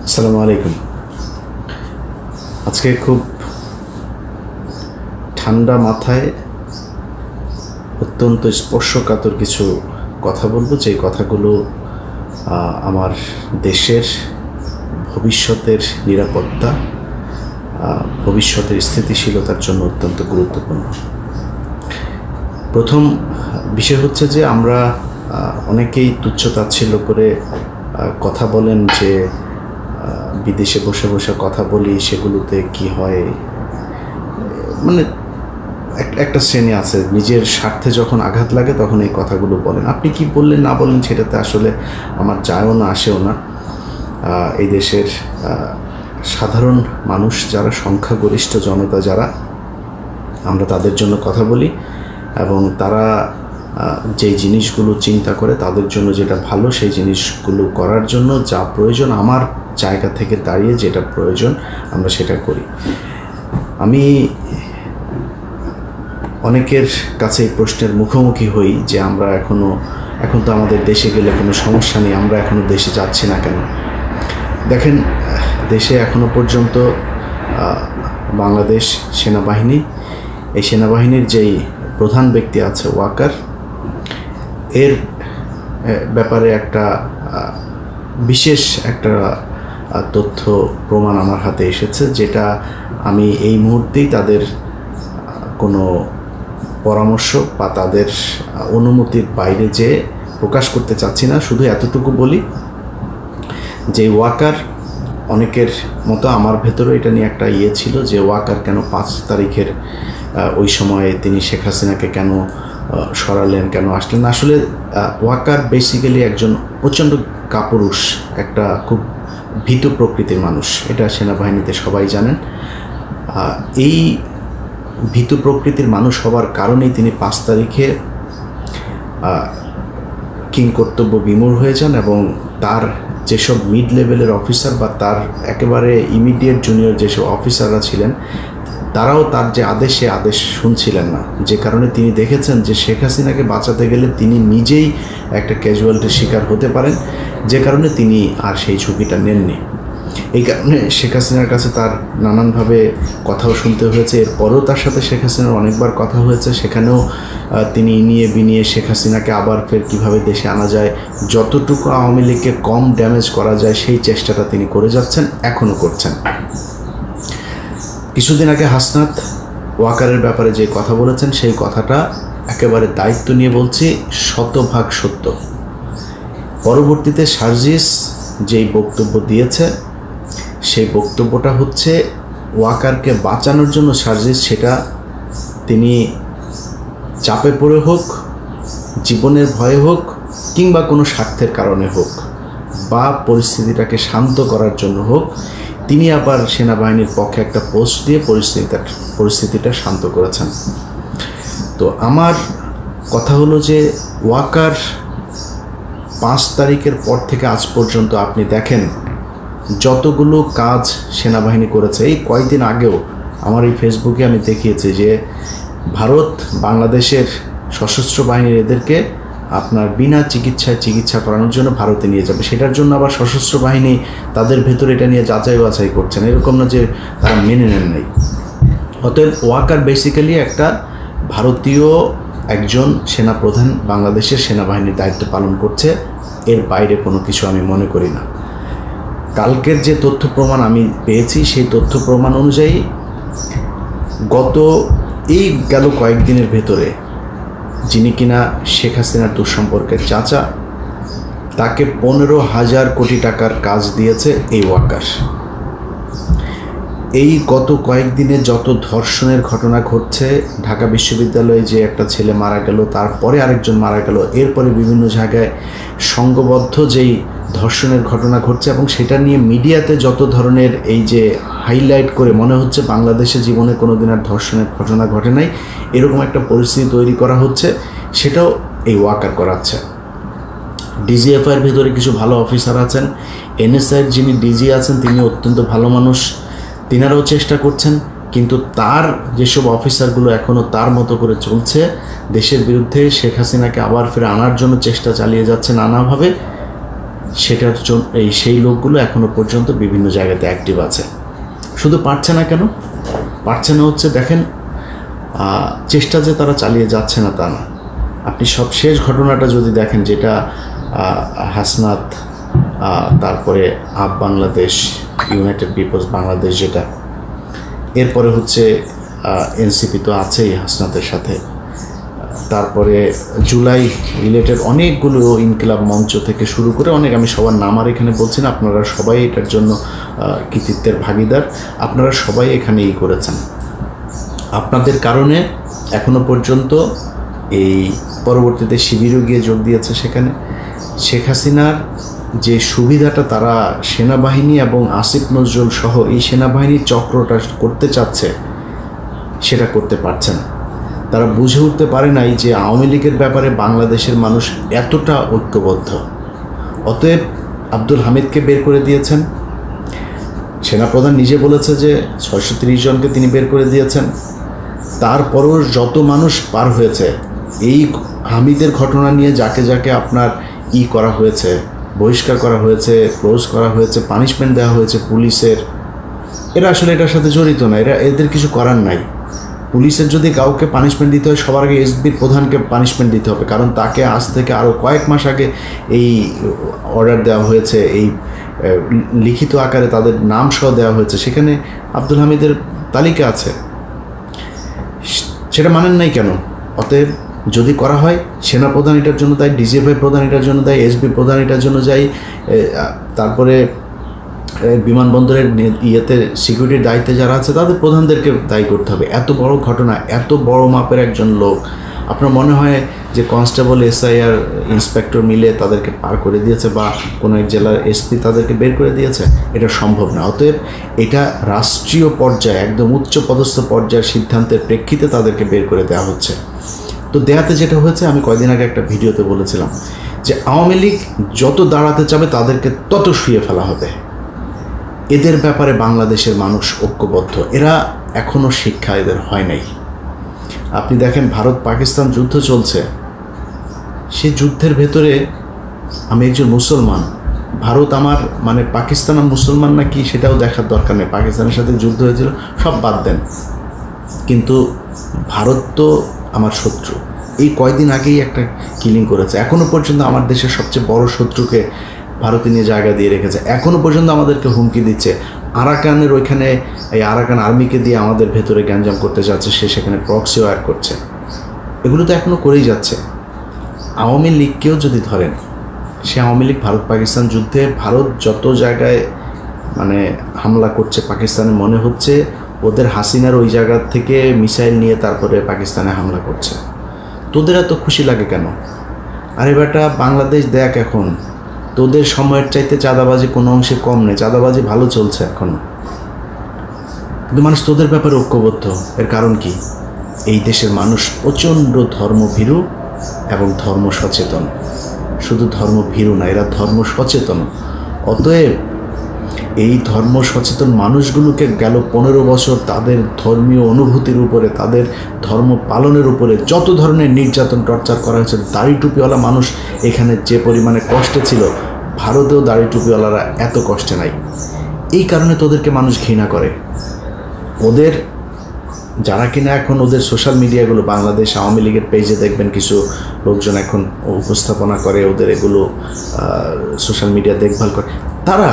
আসসালামু আলাইকুম। আজকে খুব ঠান্ডা মাথায় অত্যন্ত স্পর্শকাতর কিছু কথা বলবো, যে কথাগুলো আমার দেশের ভবিষ্যতের নিরাপত্তা, ভবিষ্যতের স্থিতিশীলতার জন্য অত্যন্ত গুরুত্বপূর্ণ। প্রথম বিষয় হচ্ছে যে আমরা অনেকেই তুচ্ছ-তাচ্ছিল্য করে কথা বলেন যে বিদেশে বসে বসে কথা বলি, সেগুলোতে কি হয়, মানে একটা শ্রেণী আছে নিজের স্বার্থে যখন আঘাত লাগে তখন এই কথাগুলো বলেন। আপনি কি বললেন না বললেন সেটাতে আসলে আমার যায়ও না আসেও না। এই দেশের সাধারণ মানুষ যারা, সংখ্যাগরিষ্ঠ জনতা যারা, আমরা তাদের জন্য কথা বলি এবং তারা যে জিনিসগুলো চিন্তা করে তাদের জন্য যেটা ভালো সেই জিনিসগুলো করার জন্য যা প্রয়োজন, আমার জায়গা থেকে দাঁড়িয়ে যেটা প্রয়োজন আমরা সেটা করি। আমি অনেকের কাছে এই প্রশ্নের মুখোমুখি হই যে আমরা এখন তো আমাদের দেশে গেলে কোনো সমস্যা নেই, আমরা এখনও দেশে যাচ্ছি না কেন? দেখেন, দেশে এখনও পর্যন্ত বাংলাদেশ সেনাবাহিনী, এই সেনাবাহিনীর যেই প্রধান ব্যক্তি আছে ওয়াকার, এর ব্যাপারে একটা বিশেষ একটা তথ্য প্রমাণ আমার হাতে এসেছে, যেটা আমি এই মুহূর্তেই তাদের কোনো পরামর্শ বা তাদের অনুমতির বাইরে যে প্রকাশ করতে চাচ্ছি না। শুধু এতটুকু বলি যে ওয়াকার, অনেকের মতো আমার ভেতরে এটা নিয়ে একটা ছিল যে ওয়াকার কেন 5 তারিখের ওই সময়ে তিনি শেখ হাসিনাকে কেন সরালেন, কেন আসলেন। আসলে ওয়াকার বেসিক্যালি একজন প্রচণ্ড কাপুরুষ, একটা খুব ভীতু প্রকৃতির মানুষ, এটা সেনাবাহিনীতে সবাই জানেন। এই ভীতু প্রকৃতির মানুষ হওয়ার কারণেই তিনি 5 তারিখে কিংকর্তব্য বিমূঢ় হয়ে যান এবং তার যেসব মিড লেভেলের অফিসার বা তার একেবারে ইমিডিয়েট জুনিয়র যেসব অফিসাররা ছিলেন, তারাও তার যে আদেশ শুনছিলেন না, যে কারণে তিনি দেখেছেন যে শেখ হাসিনাকে বাঁচাতে গেলে তিনি নিজেই একটা ক্যাজুয়ালিটির শিকার হতে পারেন, যে কারণে তিনি আর সেই ঝুঁকিটা নেননি। এই কারণে শেখ হাসিনার কাছে তার নানানভাবে কথাও শুনতে হয়েছে। এরপরেও তার সাথে শেখ হাসিনার অনেকবার কথা হয়েছে, সেখানেও তিনি ইনিয়ে বিনিয়ে শেখ হাসিনাকে আবার ফের কীভাবে দেশে আনা যায়, যতটুকু আওয়ামী লীগকে কম ড্যামেজ করা যায় সেই চেষ্টাটা তিনি করে যাচ্ছেন, এখনও করছেন। কিছুদিন আগে হাসনাত ওয়াকারের ব্যাপারে যে কথা বলেছেন, সেই কথাটা একেবারে দায়িত্ব নিয়ে বলছি, 100% সত্য। পরবর্তীতে সার্জিস যেই বক্তব্য দিয়েছে, সেই বক্তব্যটা হচ্ছে ওয়াকারকে বাঁচানোর জন্য সার্জিস, সেটা তিনি চাপে পড়ে হোক, জীবনের ভয়ে হোক, কিংবা কোনো স্বার্থের কারণে হোক, বা পরিস্থিতিটাকে শান্ত করার জন্য হোক, তিনি আবার সেনাবাহিনীর পক্ষে একটা পোস্ট দিয়ে পরিস্থিতিটা শান্ত করেছেন। তো আমার কথা হলো যে ওয়াকার 5 তারিখের পর থেকে আজ পর্যন্ত আপনি দেখেন যতগুলো কাজ সেনাবাহিনী করেছে। এই কয়েকদিন আগেও আমার এই ফেসবুকে আমি দেখিয়েছি যে ভারত বাংলাদেশের সশস্ত্র বাহিনীর এদেরকে আপনার বিনা চিকিৎসা করানোর জন্য ভারতে নিয়ে যাবে, সেটার জন্য আবার সশস্ত্র বাহিনী তাদের ভেতরে এটা নিয়ে যাচাই বাছাই করছেন, এরকম না যে তারা মেনে নেন নাই। অতএব ওয়াকার বেসিক্যালি একটা ভারতীয় একজন সেনাপ্রধান বাংলাদেশের সেনাবাহিনীর দায়িত্ব পালন করছে, এর বাইরে কোনো কিছু আমি মনে করি না। কালকের যে তথ্য প্রমাণ আমি পেয়েছি, সেই তথ্য প্রমাণ অনুযায়ী গেল কয়েকদিনের ভেতরে যিনি কিনা শেখ হাসিনার দুঃসম্পর্কের চাচা, তাকে 15,000 কোটি টাকার কাজ দিয়েছে এই ওয়াকার। এই গত কয়েকদিনে যত ধর্ষণের ঘটনা ঘটছে, ঢাকা বিশ্ববিদ্যালয়ে যে একটা ছেলে মারা গেল, তারপরে আরেকজন মারা গেল, এরপরে বিভিন্ন জায়গায় সংঘবদ্ধ যেই ধর্ষণের ঘটনা ঘটছে, এবং সেটা নিয়ে মিডিয়াতে যত ধরনের এই যে হাইলাইট করে মনে হচ্ছে বাংলাদেশে জীবনে কোনো দিন আর ধর্ষণের ঘটনা ঘটে নাই, এরকম একটা পরিস্থিতি তৈরি করা হচ্ছে, সেটাও এই ওয়াকার করাচ্ছে। ডিজিএফআইয়ের ভিতরে কিছু ভালো অফিসার আছেন, এনএসআইয়ের যিনি ডিজি আছেন তিনি অত্যন্ত ভালো মানুষ, তিনারাও চেষ্টা করছেন, কিন্তু তার যেসব অফিসারগুলো এখনও তার মতো করে চলছে, দেশের বিরুদ্ধে শেখ হাসিনাকে আবার ফিরে আনার জন্য চেষ্টা চালিয়ে যাচ্ছে নানাভাবে, সেটার জন্য সেই লোকগুলো এখনও পর্যন্ত বিভিন্ন জায়গাতে অ্যাক্টিভ আছে। শুধু পারছে না কেন? পারছে না হচ্ছে দেখেন, চেষ্টা যে তারা চালিয়ে যাচ্ছে না তা না। আপনি সব শেষ ঘটনাটা যদি দেখেন, যেটা হাসনাত, তারপরে আপ বাংলাদেশ, ইউনাইটেড পিপলস বাংলাদেশ, যেটা এরপরে হচ্ছে এনসিপি তো আছেই হাসনাতের সাথে, তারপরে জুলাই রিলেটেড অনেকগুলো ইনকিলাব মঞ্চ থেকে শুরু করে অনেক, আমি সবার নাম আর এখানে বলছি না, আপনারা সবাই এটার জন্য কৃতিত্বের ভাগিদার, আপনারা সবাই এখানে করেছেন। আপনাদের কারণে এখনো পর্যন্ত এই পরবর্তীতে শিবিরও গিয়ে যোগ দিয়েছে সেখানে। শেখ হাসিনার যে সুবিধাটা তারা সেনাবাহিনী এবং আসিফ নজরুল সহ এই সেনাবাহিনীর চক্রটা করতে চাচ্ছে, সেটা করতে পারছে না। তারা বুঝে উঠতে পারে নাই যে আওয়ামী লীগের ব্যাপারে বাংলাদেশের মানুষ এতটা ঐক্যবদ্ধ। অতএব আব্দুল হামিদকে বের করে দিয়েছেন। সেনাপ্রধান নিজে বলেছে যে 630 জনকে তিনি বের করে দিয়েছেন। তারপরও যত মানুষ পার হয়েছে, এই হামিদের ঘটনা নিয়ে যাকে যাকে আপনার করা হয়েছে, বহিষ্কার করা হয়েছে, ক্লোজ করা হয়েছে, পানিশমেন্ট দেওয়া হয়েছে পুলিশের, এরা আসলে এটার সাথে জড়িত না, এদের কিছু করার নাই। পুলিশের যদি কাউকে পানিশমেন্ট দিতে হয়, সবার আগে এসবির প্রধানকে পানিশমেন্ট দিতে হবে, কারণ তাকে আজ থেকে আরও কয়েক মাস আগে এই অর্ডার দেওয়া হয়েছে, এই লিখিত আকারে তাদের নাম সহ দেওয়া হয়েছে, সেখানে আব্দুল হামিদের তালিকা আছে। সেটা মানেন নাই কেন? অতএব যদি করা হয়, সেনাপ্রধান এটার জন্য দায়ী, ডিজিএফআই প্রধান এটার জন্য দায়ী, এসবি প্রধান এটার জন্য দায়ী, তারপরে বিমানবন্দরের সিকিউরিটির দায়িত্বে যারা আছে তাদের প্রধানদেরকে দায়ী করতে হবে। এত বড় ঘটনা, এত বড় মাপের একজন লোক, আপনার মনে হয় যে কনস্টেবল, এসআই আর ইন্সপেক্টর মিলে তাদেরকে পার করে দিয়েছে, বা কোনো এক জেলার এসপি তাদেরকে বের করে দিয়েছে? এটা সম্ভব না। অতএব এটা রাষ্ট্রীয় পর্যায়ে, একদম উচ্চ পদস্থ পর্যায়ের সিদ্ধান্তের প্রেক্ষিতে তাদেরকে বের করে দেওয়া হচ্ছে। তো দেয়াতে যেটা হয়েছে, আমি কয়দিন আগে একটা ভিডিওতে বলেছিলাম যে আওয়ামী লীগ যত দাঁড়াতে চাবে তাদেরকে তত শুয়ে ফেলা হবে। এদের ব্যাপারে বাংলাদেশের মানুষ ঐক্যবদ্ধ, এরা এখনও শিক্ষা এদের হয় নাই। আপনি দেখেন, ভারত পাকিস্তান যুদ্ধ চলছে, সে যুদ্ধের ভেতরে আমি একজন মুসলমান, ভারত আমার মানে পাকিস্তান মুসলমান না কি সেটাও দেখার দরকার নেই। পাকিস্তানের সাথে যুদ্ধ হয়েছিল, সব বাদ দেন, কিন্তু ভারত তো আমার শত্রু। এই কয়দিন আগেই একটা কিলিং করেছে। এখনও পর্যন্ত আমার দেশের সবচেয়ে বড় শত্রুকে ভারতে নিয়ে জায়গা দিয়ে রেখেছে। এখনও পর্যন্ত আমাদেরকে হুমকি দিচ্ছে। আরাকানের ওইখানে এই আরাকান আর্মিকে দিয়ে আমাদের ভেতরে গ্যাঞ্জাম করতে যাচ্ছে, সে সেখানে প্রক্সি ওয়্যার করছে। এগুলো তো এখনও করেই যাচ্ছে। আওয়ামী লীগকেও যদি ধরেন, সে আওয়ামী লীগ ভারত পাকিস্তান যুদ্ধে ভারত যত জায়গায় মানে হামলা করছে, পাকিস্তানে মনে হচ্ছে ওদের হাসিনার ওই জায়গা থেকে মিসাইল নিয়ে তারপরে পাকিস্তানে হামলা করছে। তোদের এত খুশি লাগে কেন? আরে বেটা, বাংলাদেশ দেখ, এখন তোদের সময়ের চাইতে চাঁদাবাজি কোনো অংশে কম নেই, চাঁদাবাজি ভালো চলছে এখনও, কিন্তু মানুষ তোদের ব্যাপারে ঐক্যবদ্ধ। এর কারণ কি? এই দেশের মানুষ প্রচণ্ড ধর্মভীরু এবং ধর্ম সচেতন। শুধু ধর্মভীরু না, এরা ধর্ম সচেতন। অতএব এই ধর্ম সচেতন মানুষগুলোকে গেল 15 বছর তাদের ধর্মীয় অনুভূতির উপরে, তাদের ধর্ম পালনের উপরে যত ধরনের নির্যাতন টর্চার করা হয়েছে, দাড়ি টুপিওয়ালা মানুষ এখানে যে পরিমাণে কষ্টে ছিল, ভারতেও দাড়ি টুপিওয়ালারা এত কষ্টে নাই। এই কারণে তোদেরকে মানুষ ঘৃণা করে। ওদের যারা কিনা এখন ওদের সোশ্যাল মিডিয়াগুলো, বাংলাদেশ আওয়ামী লীগের পেজে দেখবেন কিছু লোকজন এখন উপস্থাপনা করে, ওদের এগুলো সোশ্যাল মিডিয়া দেখভাল করে, তারা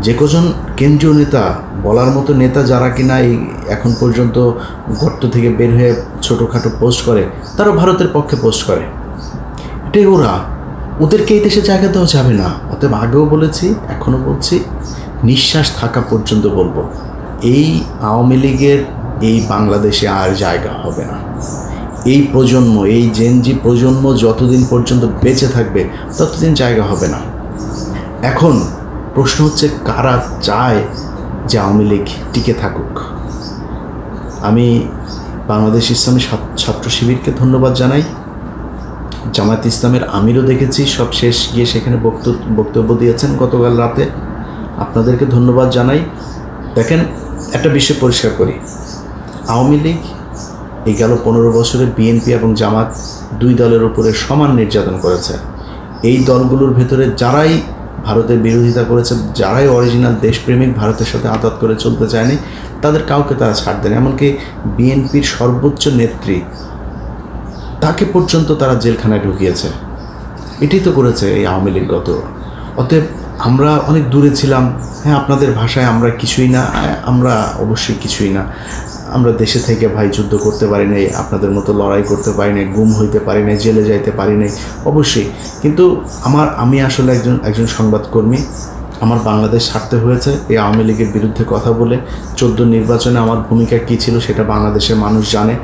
যে কজন কেন্দ্রীয় নেতা, বলার মতো নেতা যারা কিনা এই এখন পর্যন্ত গর্ত থেকে বের হয়ে ছোটোখাটো পোস্ট করে, তারা ভারতের পক্ষে পোস্ট করে। এটাই ওরা, ওদেরকে এই দেশে জায়গা দেওয়া যাবে না। অতএব আগেও বলেছি, এখনও বলছি, নিঃশ্বাস থাকা পর্যন্ত বলবো, এই আওয়ামী লীগের এই বাংলাদেশে আর জায়গা হবে না। এই প্রজন্ম, এই জেনজি প্রজন্ম যতদিন পর্যন্ত বেঁচে থাকবে ততদিন জায়গা হবে না। এখন প্রশ্ন হচ্ছে, কারা চায় যে আওয়ামী লীগ টিকে থাকুক? আমি বাংলাদেশ ইসলামী ছাত্র শিবিরকে ধন্যবাদ জানাই। জামায়াত ইসলামের আমিরও দেখেছি সব শেষ গিয়ে সেখানে বক্তব্য দিয়েছেন গতকাল রাতে, আপনাদেরকে ধন্যবাদ জানাই। দেখেন, একটা বিষয় পরিষ্কার করি, আওয়ামী লীগ এই গেল 15 বছরে বিএনপি এবং জামাত দুই দলের উপরে সমান নির্যাতন করেছে। এই দলগুলোর ভেতরে যারাই ভারতের বিরোধিতা করেছে, যারাই অরিজিনাল দেশপ্রেমিক, ভারতের সাথে আঁতাত করে চলতে চায়নি, তাদের কাউকে তারা ছাড় দেন। এমনকি বিএনপির সর্বোচ্চ নেত্রী, তাকে পর্যন্ত তারা জেলখানায় ঢুকিয়েছে। এটাই তো করেছে এই আওয়ামী লীগ গত। অতএব আমরা অনেক দূরে ছিলাম, হ্যাঁ আপনাদের ভাষায় আমরা কিছুই না, আমরা অবশ্যই কিছুই না। আমরা দেশে থেকে ভাই যুদ্ধ করতে পারি নাই, আপনাদের মতো লড়াই করতে পারি নাই, গুম হইতে পারি নাই, জেলে যাইতে পারি নাই, অবশ্যই। কিন্তু আমি আসলে একজন সংবাদকর্মী। আমার বাংলাদেশ ছাড়তে হয়েছে এই আওয়ামী লীগের বিরুদ্ধে কথা বলে। 14 নির্বাচনে আমার ভূমিকা কী ছিল সেটা বাংলাদেশের মানুষ জানে।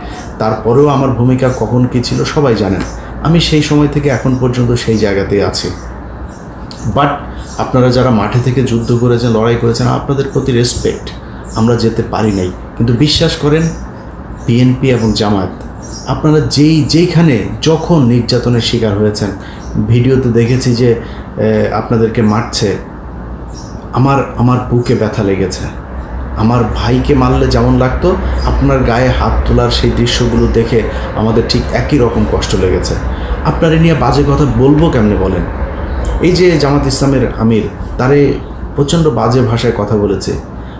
তারপরেও আমার ভূমিকা কখন কী ছিল সবাই জানেন। আমি সেই সময় থেকে এখন পর্যন্ত সেই জায়গাতেই আছি। বাট আপনারা যারা মাঠে থেকে যুদ্ধ করেছেন, লড়াই করেছেন, আপনাদের প্রতি রেসপেক্ট। আমরা যেতে পারি নাই, কিন্তু বিশ্বাস করেন বিএনপি এবং জামায়াত, আপনারা যেইখানে যখন নির্যাতনের শিকার হয়েছেন, ভিডিওতে দেখেছি যে আপনাদেরকে মারছে, আমার বুকে ব্যথা লেগেছে। আমার ভাইকে মারলে যেমন লাগতো, আপনার গায়ে হাত তোলার সেই দৃশ্যগুলো দেখে আমাদের ঠিক একই রকম কষ্ট লেগেছে। আপনারা নিয়ে বাজে কথা বলবো কেমনে বলেন? এই যে জামাত ইসলামের আমির, তারে প্রচণ্ড বাজে ভাষায় কথা বলেছে।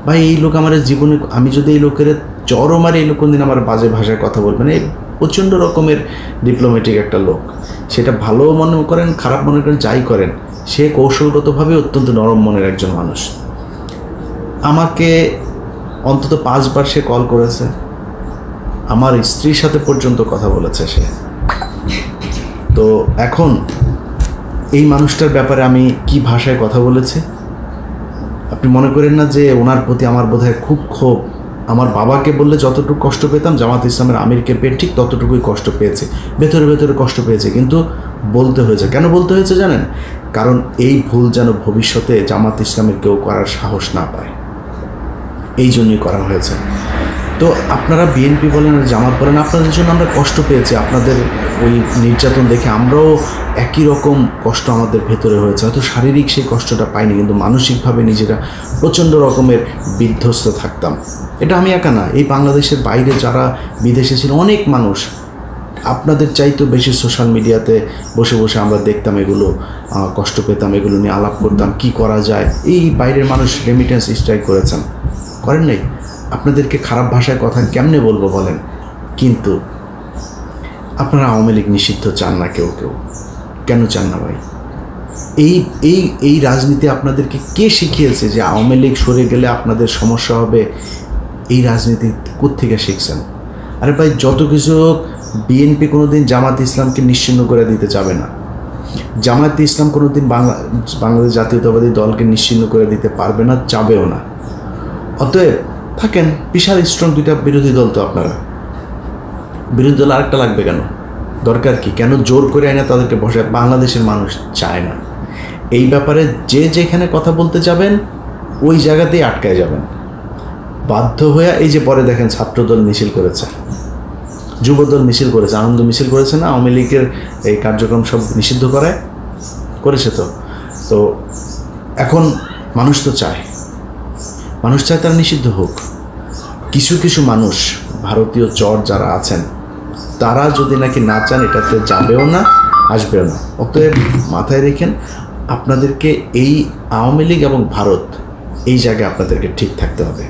ভাই এই লোক আমার জীবনে, আমি যদি এই লোকের চরও মারি, এই লোক কোনদিন আমার বাজে ভাষায় কথা বলবেন। এই প্রচণ্ড রকমের ডিপ্লোম্যাটিক একটা লোক, সেটা ভালো মনে করেন খারাপ মনে করেন যাই করেন, সে কৌশলগতভাবে অত্যন্ত নরম মনের একজন মানুষ। আমাকে অন্তত 5 বার সে কল করেছে, আমার স্ত্রীর সাথে পর্যন্ত কথা বলেছে সে। তো এখন এই মানুষটার ব্যাপারে আমি কি ভাষায় কথা বলেছি? আপনি মনে করেন না যে ওনার প্রতি আমার বোধহয় খুব ক্ষোভ? আমার বাবাকে বললে যতটুকু কষ্ট পেতাম, জামাত ইসলামের আমিরকে পেয়ে ঠিক ততটুকুই কষ্ট পেয়েছে, ভেতরে ভেতরে কষ্ট পেয়েছে, কিন্তু বলতে হয়েছে। কেন বলতে হয়েছে জানেন? কারণ এই ভুল যেন ভবিষ্যতে জামাত ইসলামের কেউ করার সাহস না পায়, এই জন্যই করা হয়েছে। তো আপনারা বিএনপি বলেন আর জামাত বলেন, আপনাদের জন্য আমরা কষ্ট পেয়েছি। আপনাদের ওই নির্যাতন দেখে আমরাও একই রকম কষ্ট আমাদের ভেতরে হয়েছে। হয়তো শারীরিক সেই কষ্টটা পাইনি, কিন্তু মানসিকভাবে নিজেরা প্রচণ্ড রকমের বিধ্বস্ত থাকতাম। এটা আমি একা না, এই বাংলাদেশের বাইরে যারা বিদেশে ছিল অনেক মানুষ, আপনাদের চাইতেও বেশি সোশ্যাল মিডিয়াতে বসে বসে আমরা দেখতাম এগুলো, কষ্ট পেতাম, এগুলো নিয়ে আলাপ করতাম কি করা যায়। এই বাইরের মানুষ রেমিটেন্স স্ট্রাইক করেছেন, করেন নাই? আপনাদেরকে খারাপ ভাষায় কথা কেমনে বলবো বলেন? কিন্তু আপনারা আওয়ামী লীগ নিষিদ্ধ চান না, কেউ কেন চান না ভাই? এই রাজনীতি আপনাদেরকে কে শিখিয়েছে যে আওয়ামী লীগ সরে গেলে আপনাদের সমস্যা হবে? এই রাজনীতি কোত্থেকে শিখছেন? আরে ভাই, যত কিছু হোক, বিএনপি কোনোদিন জামাত ইসলামকে নিশ্চিহ্ন করে দিতে যাবে না। জামায়াতে ইসলাম কোনোদিন বাংলাদেশ জাতীয়তাবাদী দলকে নিশ্চিহ্ন করে দিতে পারবে না, চাবেও না। অতএব থাকেন বিশাল স্ট্রং দুইটা বিরোধী দল। তো আপনারা বিরোধী দল আরেকটা লাগবে কেন? দরকার কি? কেন জোর করে আয় না তাদেরকে বসায়? বাংলাদেশের মানুষ চায় না। এই ব্যাপারে যে যেখানে কথা বলতে যাবেন ওই জায়গাতেই আটকায় যাবেন বাধ্য হয়ে। এই যে পরে দেখেন ছাত্রদল মিছিল করেছে, যুবদল মিছিল করেছে, আনন্দ মিছিল করেছে না? আওয়ামী লীগের এই কার্যক্রম সব নিষিদ্ধ করেছে। তো এখন মানুষ তো চায়, তারা নিষিদ্ধ হোক। কিছু মানুষ ভারতীয় চর যারা আছেন, তারা যদি নাকি না চান, এটাতে যাবেও না, আসবেও না। অতএব মাথায় রেখেন, আপনাদেরকে এই আওয়ামী লীগ এবং ভারত, এই জায়গায় আপনাদেরকে ঠিক থাকতে হবে।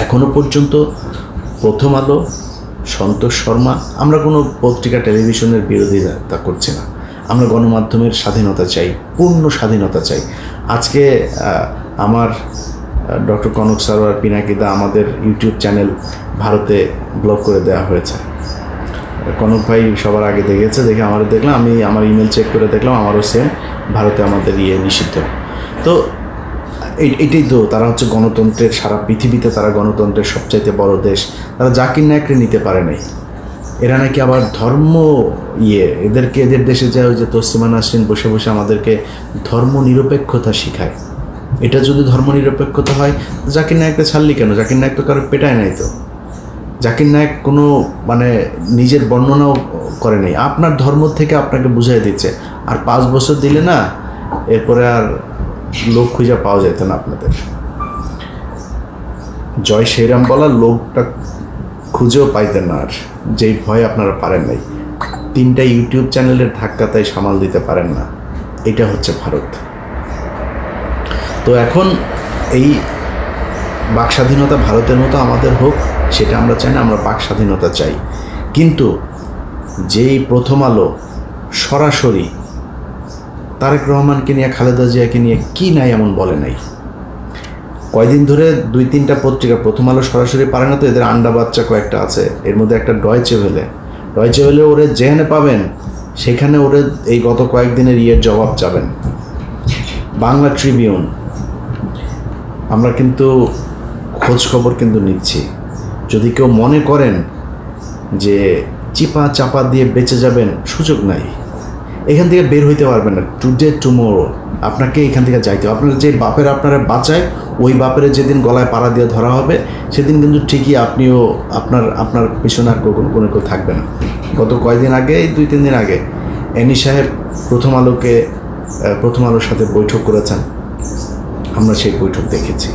এখনও পর্যন্ত প্রথম আলো, সন্তোষ শর্মা, আমরা কোনো পত্রিকা টেলিভিশনের বিরোধিতা করছি না। আমরা গণমাধ্যমের স্বাধীনতা চাই, পূর্ণ স্বাধীনতা চাই। আজকে আমার ডক্টর কনক সারোয়ার পিনাকিদা, আমাদের ইউটিউব চ্যানেল ভারতে ব্লক করে দেওয়া হয়েছে। কনক ভাই সবার আগে দেখেছে, দেখে আমাদের দেখলাম, আমি আমার ইমেল চেক করে দেখলাম, আমারও সেম, ভারতে আমাদের নিষিদ্ধ। তো এটাই তো, তারা হচ্ছে গণতন্ত্রের, সারা পৃথিবীতে তারা গণতন্ত্রের সবচাইতে বড় দেশ। তারা জাকির নায়েককে নিতে পারে নাই। এরা নাকি আবার ধর্ম এদের দেশে যায়, ওই যে তসলিমা নাসরিন বসে বসে আমাদেরকে ধর্ম নিরপেক্ষতা শিখায়। এটা যদি ধর্ম নিরপেক্ষতা হয়, জাকির নায়েককে ছাড়লি কেন? জাকির নায়েক তো কারো পেটায় নাই। তো জাকির নায়েক কোনো নিজের বর্ণনাও করে নাই, আপনার ধর্ম থেকে আপনাকে বুঝাই দিচ্ছে। আর 5 বছর দিলে না, এরপরে আর লোক খুঁজে পাওয়া যেত না আপনাদের। জয় শ্রীরাম বলার লোকটা খুঁজেও পাইতেন না, আর যেই ভয় আপনারা পারেন নাই। 3টা ইউটিউব চ্যানেলের ধাক্কা তাই সামাল দিতে পারেন না। এটা হচ্ছে ভারত। তো এখন এই বাক স্বাধীনতা ভারতের মতো আমাদের হোক, সেটা আমরা চাই না, আমরা বাক স্বাধীনতা চাই। কিন্তু যেই প্রথম আলো সরাসরি তারেক রহমানকে নিয়ে, খালেদা জিয়াকে নিয়ে কি নাই এমন বলে নাই। কয়দিন ধরে 2-3টা পত্রিকা, প্রথম আলো সরাসরি পারে না, তো এদের আন্ডা বাচ্চা কয়েকটা আছে, এর মধ্যে একটা ডয়চে ভেলে ওরে যেখানে পাবেন সেখানে ওরে এই গত কয়েকদিনের জবাব চাবেন। বাংলা ট্রিবিউন, আমরা কিন্তু খোঁজ খবর কিন্তু নিচ্ছি। যদি কেউ মনে করেন যে চিপা চাপা দিয়ে বেঁচে যাবেন, সুযোগ নাই, এখান থেকে বের হইতে পারবেন না। টুডে টুমোরো আপনাকে এখান থেকে যাইতে হবে। আপনার যে বাপের আপনারা বাঁচায়, ওই বাপের যেদিন গলায় পাড়া দিয়ে ধরা হবে, সেদিন কিন্তু ঠিকই আপনিও আপনার পিছনে আর কোনো কেউ থাকবে না। গত কয়েকদিন আগে, 2-3 দিন আগে এনি সাহেব প্রথম আলোর সাথে বৈঠক করেছেন। আমরা সেই বৈঠক দেখেছি।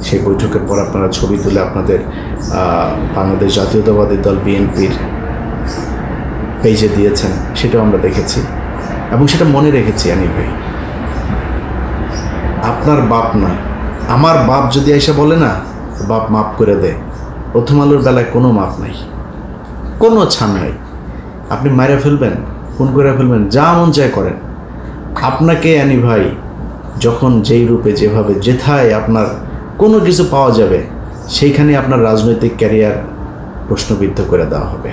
সেই বৈঠকের পর আপনারা ছবি তুলে আপনাদের বাংলাদেশ জাতীয়তাবাদী দল বিএনপির পেজে দিয়েছেন, সেটাও আমরা দেখেছি এবং সেটা মনে রেখেছি। ভাই, আপনার বাপ না, আমার বাপ যদি এসে বলে না, বাপ মাফ করে দেয়। প্রথম আলোর বেলায় কোনো মাপ নাই, কোনো ছাড় নাই। আপনি মারে ফেলবেন, খুন করে ফেলবেন, যা মন চায় করেন। আপনাকে ভাই যখন যেই রূপে যেভাবে যেথায় আপনার কোনো কিছু পাওয়া যাবে, সেইখানে আপনার রাজনৈতিক ক্যারিয়ার প্রশ্নবিদ্ধ করে দেওয়া হবে।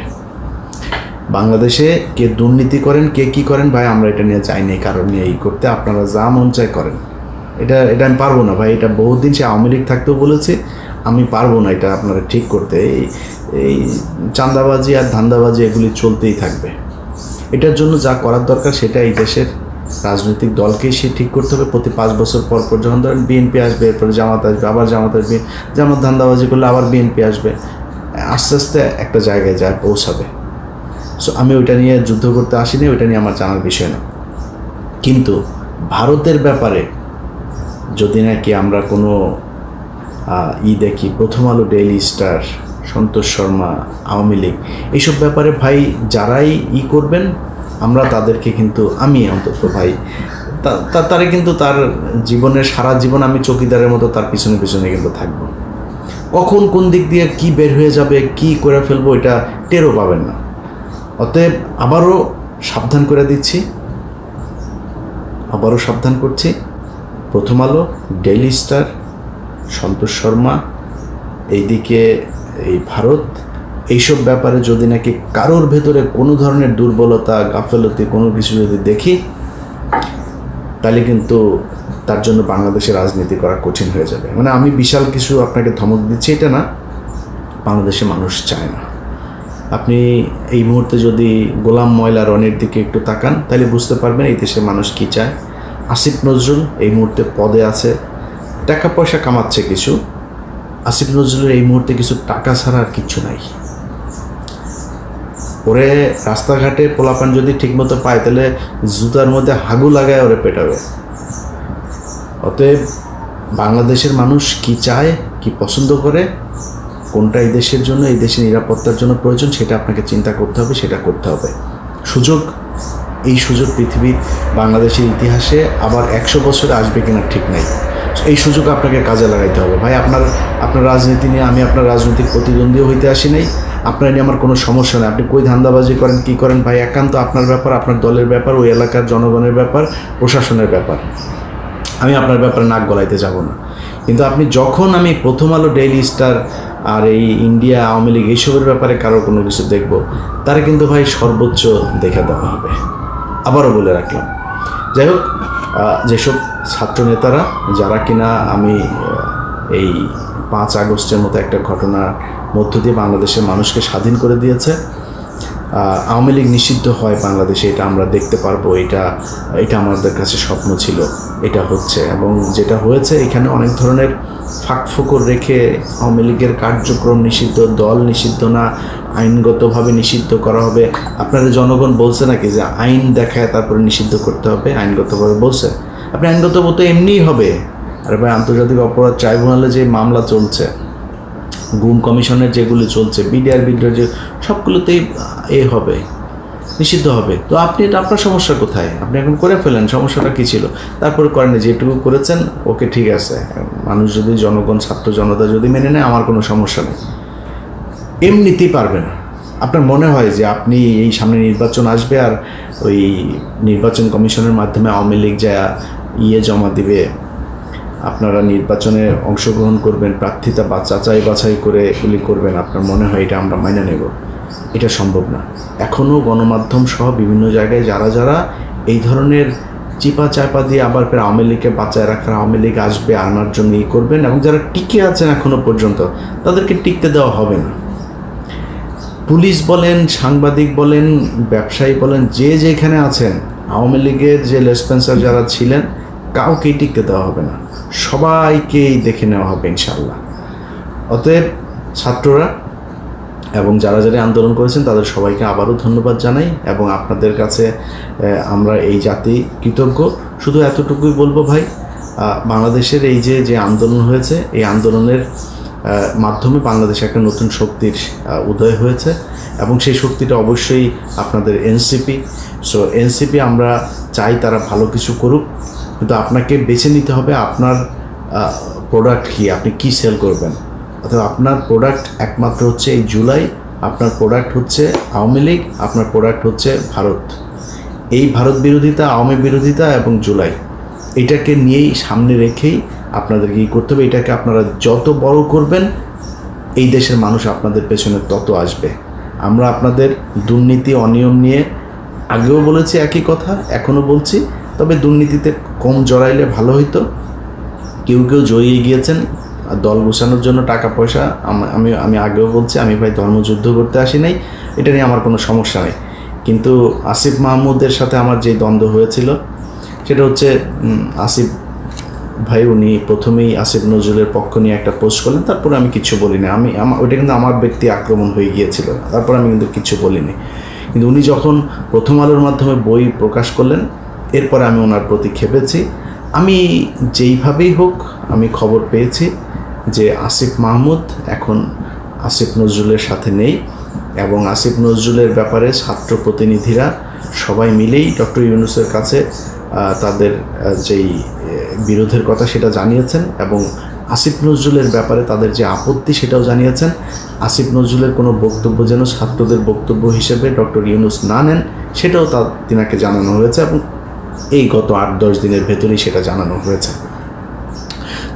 বাংলাদেশে কে দুর্নীতি করেন, কে কী করেন, ভাই আমরা এটা নিয়ে চাইনি কারণ নিয়ে এই করতে। আপনারা যা মন চায় করেন, এটা আমি পারবো না ভাই। এটা বহুদিন সে আওয়ামী লীগ থাকতেও বলেছে, আমি পারবো না এটা আপনারা ঠিক করতে। এই চাঁদাবাজি আর ধান্দাবাজি এগুলি চলতেই থাকবে। এটার জন্য যা করার দরকার সেটা এই দেশের রাজনৈতিক দলকেই সে ঠিক করতে হবে। প্রতি 5 বছর পর যখন ধরেন বিএনপি আসবে, এরপরে জামাত আসবে, আবার জামাত আসবে, জামাত ধান্দাবাজি করলে আবার বিএনপি আসবে, আস্তে আস্তে একটা জায়গায় যায় পৌঁছাবে। সো আমি ওইটা নিয়ে যুদ্ধ করতে আসিনি, ওইটা নিয়ে আমার জানার বিষয় না। কিন্তু ভারতের ব্যাপারে যদি নাকি আমরা কোনো দেখি, প্রথম আলো, ডেইলি স্টার, সন্তোষ শর্মা, আওয়ামী লীগ, এইসব ব্যাপারে ভাই যারাই করবেন, আমরা তাদেরকে কিন্তু, আমি অন্তত ভাই তারে কিন্তু তার জীবনের সারা জীবন আমি চকিদারের মতো তার পিছনে কিন্তু থাকবো। কখন কোন দিক দিয়ে কি বের হয়ে যাবে, কি করে ফেলবো, এটা টেরও পাবেন না। অতএব আবারও সাবধান করে দিচ্ছি, আবারও সাবধান করছি। প্রথম আলো, ডেইলি স্টার, সন্তোষ শর্মা, এইদিকে এই ভারত, এইসব ব্যাপারে যদি নাকি কারোর ভেতরে কোনো ধরনের দুর্বলতা, গাফেলতি, কোনো কিছু যদি দেখি, তাহলে কিন্তু তার জন্য বাংলাদেশের রাজনীতি করা কঠিন হয়ে যাবে। মানে আমি বিশাল কিছু আপনাকে ধমক দিচ্ছি এটা না, বাংলাদেশে মানুষ চায় না। আপনি এই মুহূর্তে যদি গোলাম ময়লা রনির দিকে একটু তাকান, তাহলে বুঝতে পারবেন এই দেশের মানুষ কী চায়। আসিফ নজরুল এই মুহূর্তে পদে আছে, টাকা পয়সা কামাচ্ছে কিছু। আসিফ নজরুলের এই মুহূর্তে কিছু টাকা ছাড়া আর কিচ্ছু নাই। ওরে রাস্তাঘাটে পোলাপান যদি ঠিকমতো পায়, তাহলে জুতার মধ্যে হাগু লাগায় ওরে পেটাবে। অতএব বাংলাদেশের মানুষ কি চায়, কি পছন্দ করে, কোনটা এই দেশের জন্য, এই দেশের নিরাপত্তার জন্য প্রয়োজন, সেটা আপনাকে চিন্তা করতে হবে, সেটা করতে হবে। এই সুযোগ পৃথিবীর বাংলাদেশের ইতিহাসে আবার 100 বছরে আসবে কিনা ঠিক নাই। এই সুযোগ আপনাকে কাজে লাগাইতে হবে ভাই। আপনার রাজনীতি নিয়ে আমি আপনার রাজনৈতিক প্রতিদ্বন্দ্বীও হইতে আসি নাই। আপনার নিয়ে আমার কোনো সমস্যা নেই। আপনি কই ধান্দাবাজি করেন, কী করেন ভাই, একান্ত আপনার ব্যাপার, আপনার দলের ব্যাপার, ওই এলাকার জনগণের ব্যাপার, প্রশাসনের ব্যাপার। আমি আপনার ব্যাপারে নাক গলাইতে যাব না। কিন্তু আপনি যখন আমি প্রথম আলো, ডেইলি স্টার আর এই ইন্ডিয়া, আওয়ামী লীগ, এইসবের ব্যাপারে কারো কোনো কিছু দেখব, তারা কিন্তু ভাই সর্বোচ্চ দেখে দেওয়া হবে। আবারও বলে রাখলাম। যাই হোক, যেসব ছাত্র নেতারা যারা কিনা আমি এই 5 আগস্টের মতো একটা ঘটনার মধ্য দিয়ে বাংলাদেশের মানুষকে স্বাধীন করে দিয়েছে, আওয়ামী লীগ নিষিদ্ধ হয় বাংলাদেশে, এটা আমরা দেখতে পারবো, এটা আমাদের কাছে স্বপ্ন ছিল, এটা হচ্ছে। এবং যেটা হয়েছে, এখানে অনেক ধরনের ফাঁকফোকর রেখে আওয়ামী লীগের কার্যক্রম নিষিদ্ধ, দল নিষিদ্ধ না, আইনগতভাবে নিষিদ্ধ করা হবে। আপনাদের জনগণ বলছে নাকি যে আইন দেখায় তারপরে নিষিদ্ধ করতে হবে? আইনগতভাবে বলছে? আপনি আইনগতভাবে তো এমনিই হবে। আরে ভাই, আন্তর্জাতিক অপরাধ ট্রাইব্যুনালে যে মামলা চলছে, গুম কমিশনের যেগুলি চলছে, বিডিআর যে সবগুলোতেই হবে। নিষিদ্ধ হবে। তো আপনি এটা আপনার সমস্যা কোথায়? আপনি এখন করে ফেলেন, সমস্যাটা কী ছিল? তারপরে করেন, যেটুকু করেছেন ওকে ঠিক আছে, মানুষ যদি, জনগণ, ছাত্র জনতা যদি মেনে নেয় আমার কোনো সমস্যা নেই। এমনিতেই পারবে না। আপনার মনে হয় যে আপনি এই সামনে নির্বাচন আসবে আর ওই নির্বাচন কমিশনের মাধ্যমে আওয়ামী লীগ যা জমা দিবে, আপনারা নির্বাচনে অংশগ্রহণ করবেন, প্রার্থিতা বা বাছাই করে এগুলি করবেন, আপনার মনে হয় এটা আমরা মাইনে নেব? এটা সম্ভব না। এখনও গণমাধ্যম সহ বিভিন্ন জায়গায় যারা এই ধরনের চিপা চাপা দিয়ে আবার ফের আওয়ামী লীগকে বাঁচায় রাখার, আওয়ামী লীগ আসবে আনার জন্য করবেন, এবং যারা টিকে আছেন এখনও পর্যন্ত তাদেরকে টিকতে দেওয়া হবে না। পুলিশ বলেন, সাংবাদিক বলেন, ব্যবসায়ী বলেন, যে যেখানে আছেন, আওয়ামী লীগের যে লেসপেন্সার যারা ছিলেন কাউকেই টিকতে দেওয়া হবে না, সবাইকেই দেখে নেওয়া হবে ইনশাআল্লাহ। অতএব ছাত্ররা এবং যারা আন্দোলন করেছেন তাদের সবাইকে আবারও ধন্যবাদ জানাই, এবং আপনাদের কাছে আমরা এই জাতি কৃতজ্ঞ। শুধু এতটুকুই বলবো ভাই, বাংলাদেশের এই যে আন্দোলন হয়েছে, এই আন্দোলনের মাধ্যমে বাংলাদেশে একটা নতুন শক্তির উদয় হয়েছে, এবং সেই শক্তিটা অবশ্যই আপনাদের এনসিপি। সো এনসিপি আমরা চাই তারা ভালো কিছু করুক, কিন্তু আপনাকে বেছে নিতে হবে আপনার প্রোডাক্ট কী, আপনি কী সেল করবেন। অথবা আপনার প্রোডাক্ট একমাত্র হচ্ছে এই জুলাই, আপনার প্রোডাক্ট হচ্ছে আওয়ামী লীগ, আপনার প্রোডাক্ট হচ্ছে ভারত। এই ভারত বিরোধিতা, আওয়ামী বিরোধিতা এবং জুলাই, এটাকে নিয়েই সামনে রেখেই আপনাদেরকে কী করতে হবে। এটাকে আপনারা যত বড় করবেন, এই দেশের মানুষ আপনাদের পেছনে তত আসবে। আমরা আপনাদের দুর্নীতি, অনিয়ম নিয়ে আগেও বলেছি একই কথা, এখনও বলছি, তবে দুর্নীতিতে কম জড়াইলে ভালো হইতো। কেউ জড়িয়ে গিয়েছেন দল গোছানোর জন্য, টাকা পয়সা। আমি আগেও বলছি, আমি ভাই ধর্মযুদ্ধ করতে আসি নাই, এটা নিয়ে আমার কোনো সমস্যা নেই। কিন্তু আসিফ মাহমুদের সাথে আমার যে দ্বন্দ্ব হয়েছিল সেটা হচ্ছে, আসিফ ভাই উনি প্রথমেই আসিফ নজরুলের পক্ষ নিয়ে একটা পোস্ট করলেন, তারপরে আমি কিছু বলিনি। ওইটা কিন্তু আমার ব্যক্তি আক্রমণ হয়ে গিয়েছিল, তারপর আমি কিন্তু কিছু বলিনি। কিন্তু উনি যখন প্রথম আলোর মাধ্যমে বই প্রকাশ করলেন, এরপরে আমি ওনার প্রতি খেপেছি। আমি যেইভাবেই হোক আমি খবর পেয়েছি যে আসিফ মাহমুদ এখন আসিফ নজরুলের সাথে নেই, এবং আসিফ নজরুলের ব্যাপারে ছাত্র প্রতিনিধিরা সবাই মিলেই ডক্টর ইউনূসের কাছে তাদের যেই বিরোধের কথা সেটা জানিয়েছেন, এবং আসিফ নজরুলের ব্যাপারে তাদের যে আপত্তি সেটাও জানিয়েছেন। আসিফ নজরুলের কোনো বক্তব্য যেন ছাত্রদের বক্তব্য হিসেবে ডক্টর ইউনূস না নেন, সেটাও তিনাকে জানানো হয়েছে, এবং এই গত 8-10 দিনের ভেতরেই সেটা জানানো হয়েছে।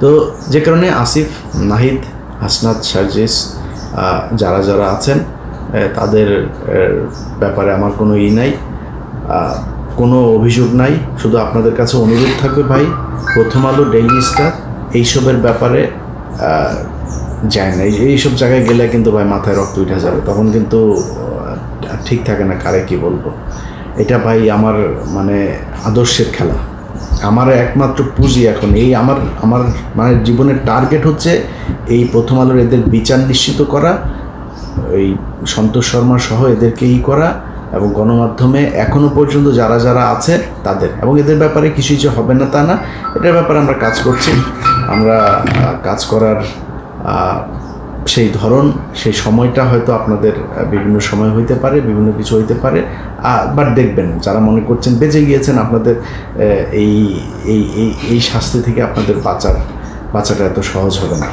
তো যে কারণে আসিফ, নাহিদ, হাসনাত, সার্জিস যারা আছেন তাদের ব্যাপারে আমার কোনো নাই, কোনো অভিযোগ নাই। শুধু আপনাদের কাছে অনুরোধ থাকবে ভাই, প্রথম আলো, ডেইলি স্টার এইসবের ব্যাপারে যায় না। এইসব জায়গায় গেলে কিন্তু ভাই মাথায় রক্ত উঠে যাবে, তখন কিন্তু ঠিক থাকে না কারে কি বলবো। এটা ভাই আমার মানে আদর্শের খেলা, আমার একমাত্র পুঁজি এখন এই আমার মানে জীবনের টার্গেট হচ্ছে এই প্রথম আলোর এদের বিচার নিশ্চিত করা, এই সন্তোষ শর্মা সহ এদেরকে করা, এবং গণমাধ্যমে এখনও পর্যন্ত যারা আছে তাদের, এবং এদের ব্যাপারে কিছুই যে হবে না তা না, এটার ব্যাপারে আমরা কাজ করছি। আমরা কাজ করার সেই ধরন, সেই সময়টা হয়তো আপনাদের বিভিন্ন সময় হইতে পারে, বিভিন্ন কিছু হইতে পারে, বাট দেখবেন যারা মনে করছেন বেঁচে গিয়েছেন, আপনাদের এই শাস্তি থেকে আপনাদের বাঁচাটা এত সহজ হবে না।